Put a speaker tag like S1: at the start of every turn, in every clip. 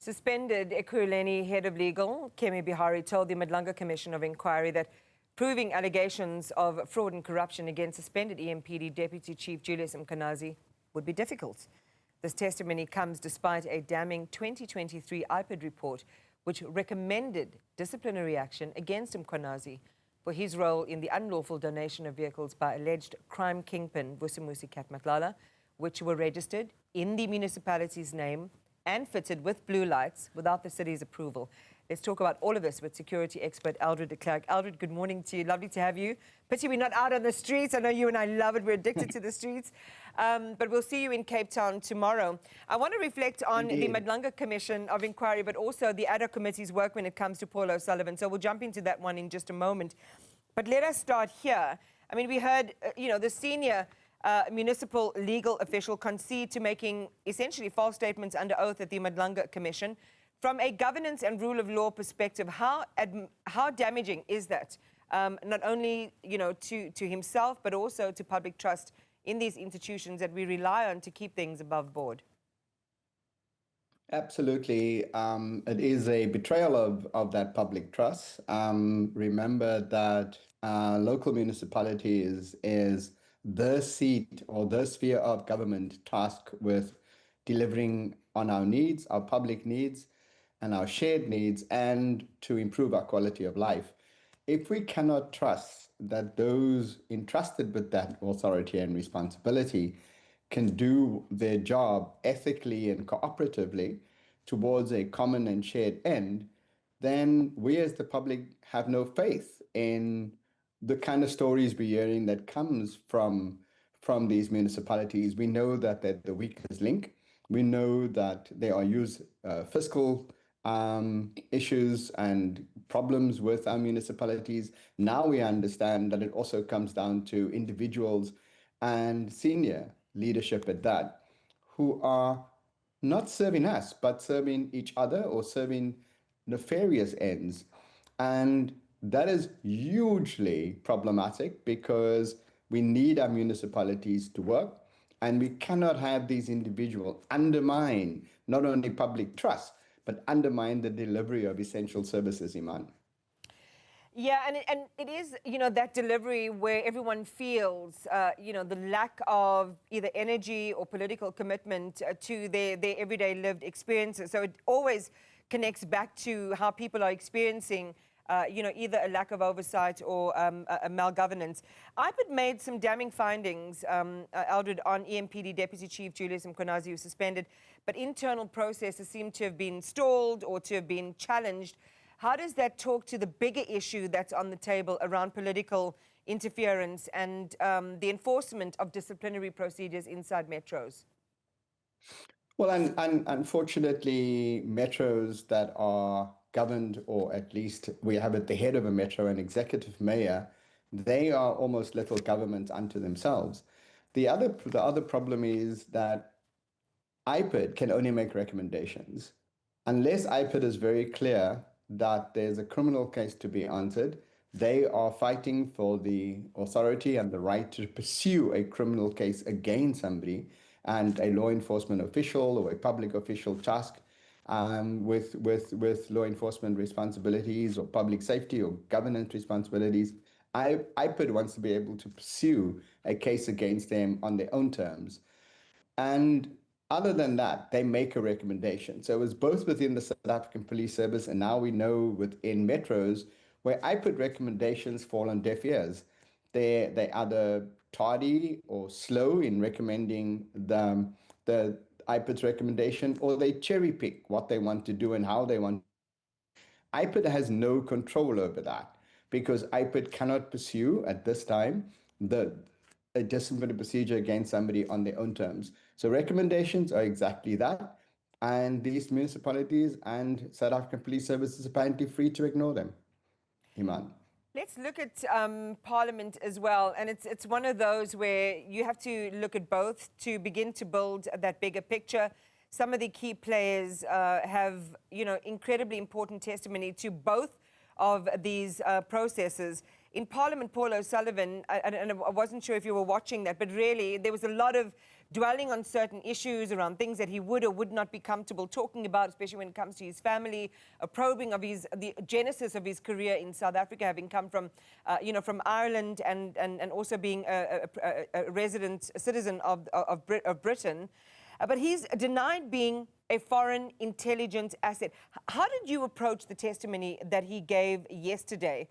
S1: Suspended Ekurhuleni head of legal, Kemi Behari, told the Madlanga Commission of Inquiry that proving allegations of fraud and corruption against suspended EMPD Deputy Chief Julius Mkhwanazi would be difficult. This testimony comes despite a damning 2023 IPID report which recommended disciplinary action against Mkhwanazi for his role in the unlawful donation of vehicles by alleged crime kingpin Vusimusi Katmatlala, which were registered in the municipality's name and fitted with blue lights without the city's approval. Let's talk about all of this with security expert Aldred de Klerk. Aldred, good morning to you. Lovely to have you. Pity we're not out on the streets. I know you and I love it. We're addicted to the streets. But we'll see you in Cape Town tomorrow. I want to reflect on the Madlanga Commission of Inquiry, but also the ad hoc committee's work when it comes to Paul O'Sullivan. So we'll jump into that one in just a moment. But let us start here. I mean, we heard, the senior municipal legal official concede to making essentially false statements under oath at the Madlanga Commission. From a governance and rule of law perspective, how damaging is that? Not only, to himself, but also to public trust in these institutions that we rely on to keep things above board?
S2: Absolutely. It is a betrayal of that public trust. Remember that local municipality is the seat or the sphere of government tasked with delivering on our needs, our public needs, and our shared needs, and to improve our quality of life. If we cannot trust that those entrusted with that authority and responsibility can do their job ethically and cooperatively towards a common and shared end, then we as the public have no faith in the kind of stories we're hearing that comes from these municipalities. We know that they're the weakest link. We know that they are used fiscal issues and problems with our municipalities. Now we understand that it also comes down to individuals and senior leadership at that, who are not serving us, but serving each other or serving nefarious ends. And that is hugely problematic because we need our municipalities to work, and we cannot have these individuals undermine not only public trust, but undermine the delivery of essential services, Iman.
S1: Yeah, and it is, that delivery where everyone feels, the lack of either energy or political commitment to their everyday lived experiences. So it always connects back to how people are experiencing either a lack of oversight or a malgovernance. IPID made some damning findings, Aldred, on EMPD Deputy Chief Julius Mkhwanazi, who was suspended, but internal processes seem to have been stalled or to have been challenged. How does that talk to the bigger issue that's on the table around political interference and the enforcement of disciplinary procedures inside metros?
S2: Well, and unfortunately, metros that are governed, or at least we have at the head of a metro an executive mayor, they are almost little governments unto themselves. The other problem is that IPID can only make recommendations. Unless IPID is very clear that there's a criminal case to be answered, they are fighting for the authority and the right to pursue a criminal case against somebody, and a law enforcement official or a public official tasked with law enforcement responsibilities or public safety or governance responsibilities. IPID wants to be able to pursue a case against them on their own terms. And other than that, they make a recommendation. So it was both within the South African Police Service, and now we know within metros, where IPID recommendations fall on deaf ears. They either tardy or slow in recommending the IPID's recommendation, or they cherry pick what they want to do and how they want. IPID has no control over that because IPID cannot pursue at this time a disciplinary procedure against somebody on their own terms. So recommendations are exactly that, and these municipalities and South African Police Service is apparently free to ignore them. Iman.
S1: Let's look at Parliament as well, and it's one of those where you have to look at both to begin to build that bigger picture. Some of the key players have, incredibly important testimony to both of these processes. In Parliament, Paul O'Sullivan, and I wasn't sure if you were watching that, but really there was a lot of dwelling on certain issues around things that he would or would not be comfortable talking about, especially when it comes to his family, a probing of the genesis of his career in South Africa, having come from, from Ireland and also being a resident, a citizen of Britain. But he's denied being a foreign intelligence asset. How did you approach the testimony that he gave yesterday,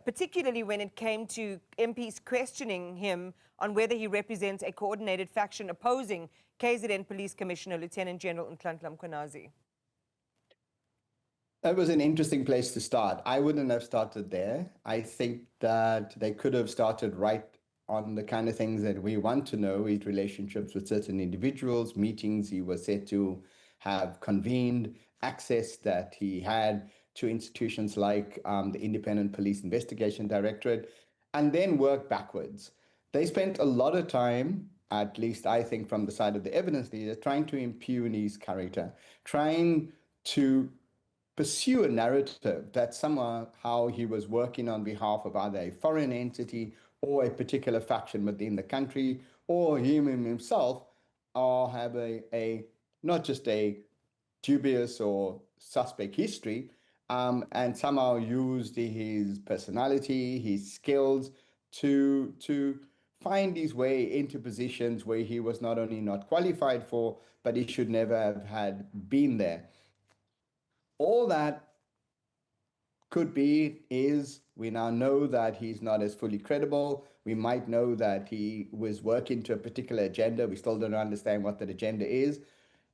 S1: particularly when it came to MPs questioning him on whether he represents a coordinated faction opposing KZN Police Commissioner Lieutenant General Mkhwanazi?
S2: That was an interesting place to start. I wouldn't have started there. I think that they could have started right on the kind of things that we want to know, his relationships with certain individuals, meetings he was said to have convened, access that he had to institutions like the Independent Police Investigation Directorate, and then work backwards. They spent a lot of time, at least I think from the side of the evidence leader, trying to impugn his character, trying to pursue a narrative that somehow he was working on behalf of either a foreign entity or a particular faction within the country, or him himself, or have a not just a dubious or suspect history, and somehow used his personality, his skills to find his way into positions where he was not only not qualified for, but he should never have had been there. All that could be is we now know that he's not as fully credible. We might know that he was working to a particular agenda. We still don't understand what that agenda is.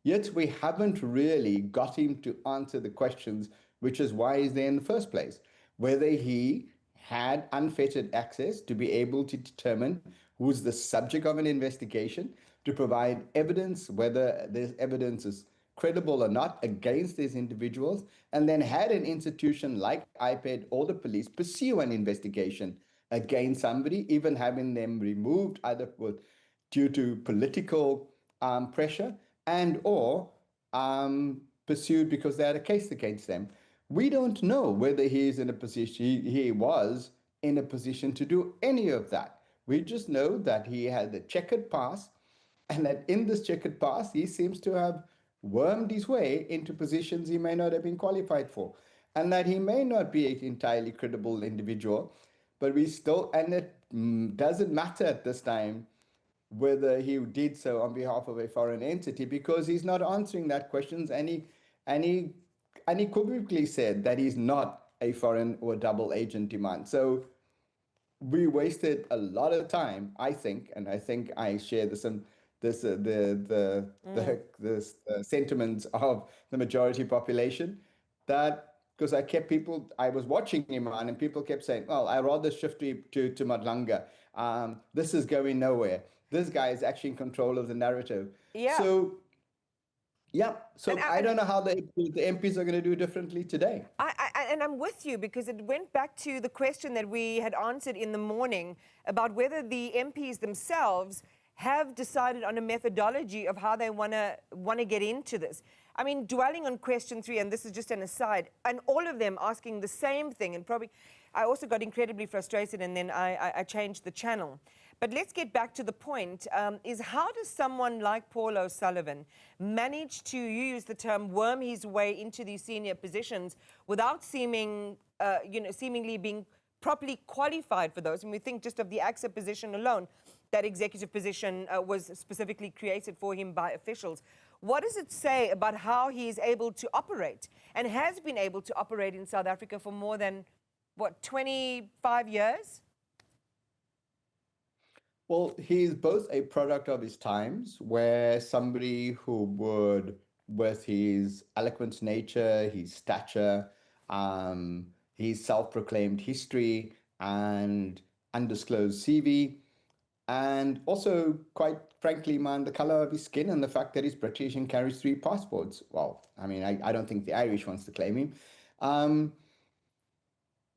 S2: Yet we haven't really got him to answer the questions, which is why he's there in the first place. Whether he had unfettered access to be able to determine who's the subject of an investigation, to provide evidence, whether this evidence is credible or not, against these individuals, and then had an institution like IPED or the police pursue an investigation against somebody, even having them removed either due to political pressure and or pursued because they had a case against them. We don't know whether he was in a position to do any of that. We just know that he had a checkered past, and that in this checkered past, he seems to have wormed his way into positions he may not have been qualified for, and that he may not be an entirely credible individual, but and it doesn't matter at this time whether he did so on behalf of a foreign entity, because he's not answering that questions, and he unequivocally said that he's not a foreign or double agent demand. So we wasted a lot of time, I think, and I think I share the sentiments of the majority population, that because I was watching him on, and people kept saying, well, I rather shift to Madlanga. This is going nowhere. This guy is actually in control of the narrative.
S1: Yeah.
S2: So, yeah. So I don't know how the MPs are going to do differently today.
S1: And I'm with you, because it went back to the question that we had answered in the morning about whether the MPs themselves have decided on a methodology of how they want to get into this. I mean, dwelling on question 3, and this is just an aside, and all of them asking the same thing, and probably I also got incredibly frustrated, and then I changed the channel. But let's get back to the point, is how does someone like Paul O'Sullivan manage to, you use the term, worm his way into these senior positions without seemingly being properly qualified for those? And we think just of the AXA position alone, that executive position was specifically created for him by officials. What does it say about how he is able to operate and has been able to operate in South Africa for more than, 25 years?
S2: Well, he's both a product of his times, where somebody who would, with his eloquent nature, his stature, his self-proclaimed history and undisclosed CV, and also, quite frankly, man, the color of his skin and the fact that he's British and carries 3 passports. Well, I mean, I don't think the Irish wants to claim him.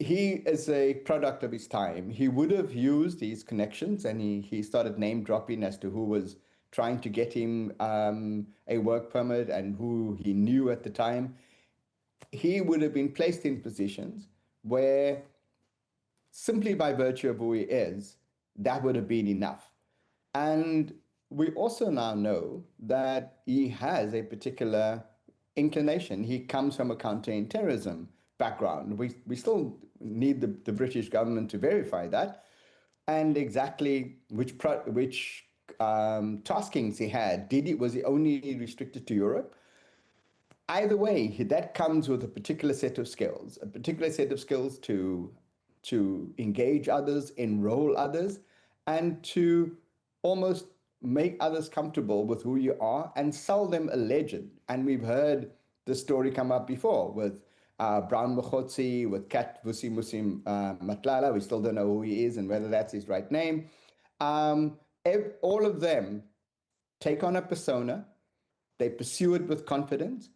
S2: He is a product of his time. He would have used his connections, and he started name dropping as to who was trying to get him a work permit and who he knew at the time. He would have been placed in positions where, simply by virtue of who he is, that would have been enough. And we also now know that he has a particular inclination. He comes from a counter-terrorism background. We still need the British government to verify that, and exactly which taskings he had. Was he only restricted to Europe? Either way, that comes with a particular set of skills, to engage others, enroll others, and to almost make others comfortable with who you are and sell them a legend. And we've heard the story come up before with Brown Mkhwanazi, with Kat Vusi Musim Matlala. We still don't know who he is and whether that's his right name. All of them take on a persona, they pursue it with confidence,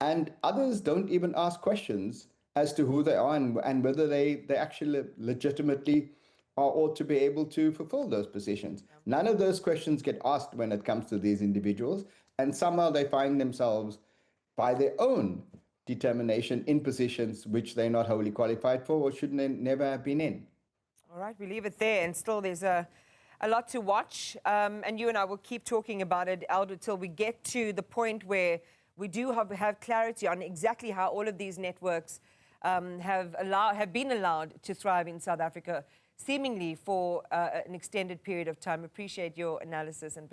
S2: and others don't even ask questions as to who they are and whether they actually legitimately ought to be able to fulfill those positions. None of those questions get asked when it comes to these individuals, and somehow they find themselves, by their own determination, in positions which they're not wholly qualified for or should never have been in.
S1: All right, we leave it there, and still there's a lot to watch, and you and I will keep talking about it, Aldo, till we get to the point where we do have clarity on exactly how all of these networks have been allowed to thrive in South Africa, seemingly for an extended period of time. Appreciate your analysis and